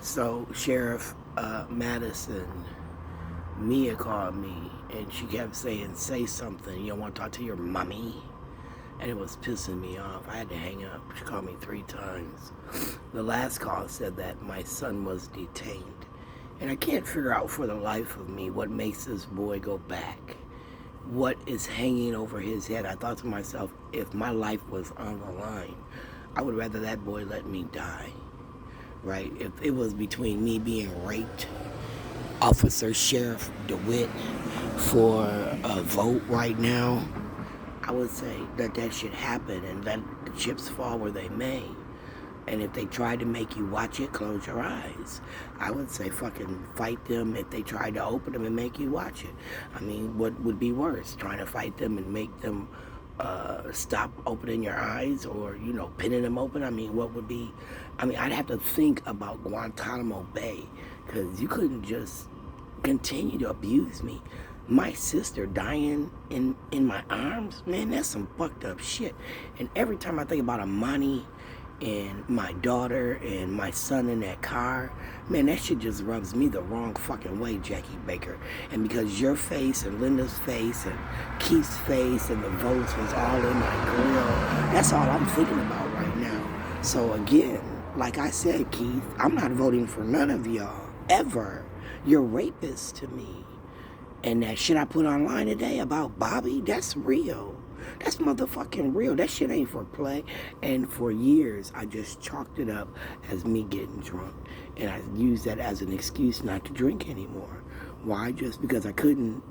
So Sheriff Madison, Mia called me and she kept saying, say something, you don't want to talk to your mommy? And it was pissing me off. I had to hang up. She called me 3 times. The last call said that my son was detained. And I can't figure out for the life of me what makes this boy go back. What is hanging over his head? I thought to myself, if my life was on the line, I would rather that boy let me die. Right? If it was between me being raped, Officer Sheriff DeWitt, for a vote right now, I would say that should happen and let the chips fall where they may. And if they tried to make you watch it, close your eyes. I would say fucking fight them if they tried to open them and make you watch it. I mean, what would be worse? Trying to fight them and make them stop opening your eyes, or, you know, pinning them open? I mean, what would be... I mean, I'd have to think about Guantanamo Bay, because you couldn't just continue to abuse me. My sister dying in my arms, man, that's some fucked up shit. And every time I think about Amani and my daughter and my son in that car, man, that shit just rubs me the wrong fucking way, Jackie Baker. And because your face and Lynda's face and Keith's face and the votes was all in my grill, that's all I'm thinking about right now. So again, like I said, Keith, I'm not voting for none of y'all, ever. You're rapists to me. And that shit I put online today about Bobby, that's real. That's motherfucking real. That shit ain't for play. And for years, I just chalked it up as me getting drunk. And I used that as an excuse not to drink anymore. Why? Just because I couldn't,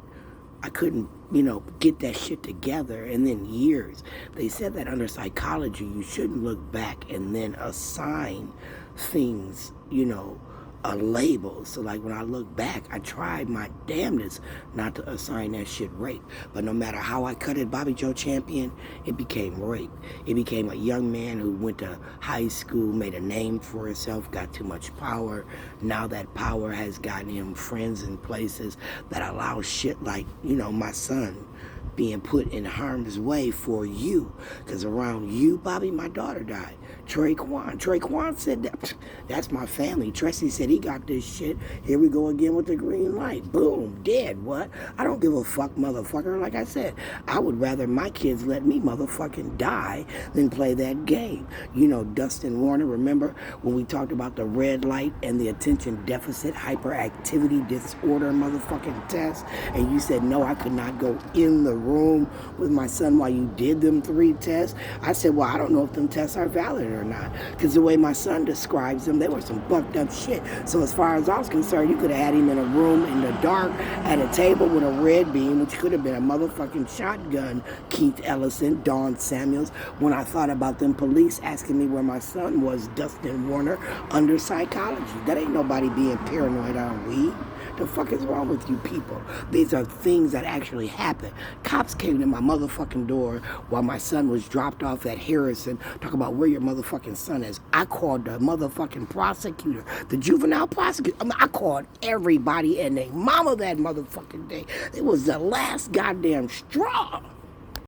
you know, get that shit together. And then years. They said that under psychology, you shouldn't look back and then assign things, you know, a label. So like when I look back, I tried my damnedest not to assign that shit rape. But no matter how I cut it, Bobby Joe Champion, it became rape. It became a young man who went to high school, made a name for himself, got too much power. Now that power has gotten him friends in places that allow shit like, you know, my son being put in harm's way for you. Because around you, Bobby, my daughter died. Trey Quan said that. That's my family. Tracy said he got this shit. Here we go again with the green light. Boom, dead. What? I don't give a fuck, motherfucker. Like I said, I would rather my kids let me motherfucking die than play that game. You know, Dustin Warner, remember when we talked about the red light and the attention deficit hyperactivity disorder motherfucking test? And you said, no, I could not go in the room with my son while you did them 3 tests. I said, well, I don't know if them tests are valid or not, because the way my son describes them, they were some fucked up shit. So as far as I was concerned, you could have had him in a room in the dark at a table with a red beam, which could have been a motherfucking shotgun. Keith Ellison, Dawn Samuels. When I thought about them police asking me where my son was, Dustin Warner, under psychology. That ain't nobody being paranoid on weed. The fuck is wrong with you people? These are things that actually happen. Cops came to my motherfucking door while my son was dropped off at Harrison, talking about where your motherfucking son is. I called the motherfucking prosecutor, the juvenile prosecutor. I called everybody and they mama that motherfucking day. It was the last goddamn straw.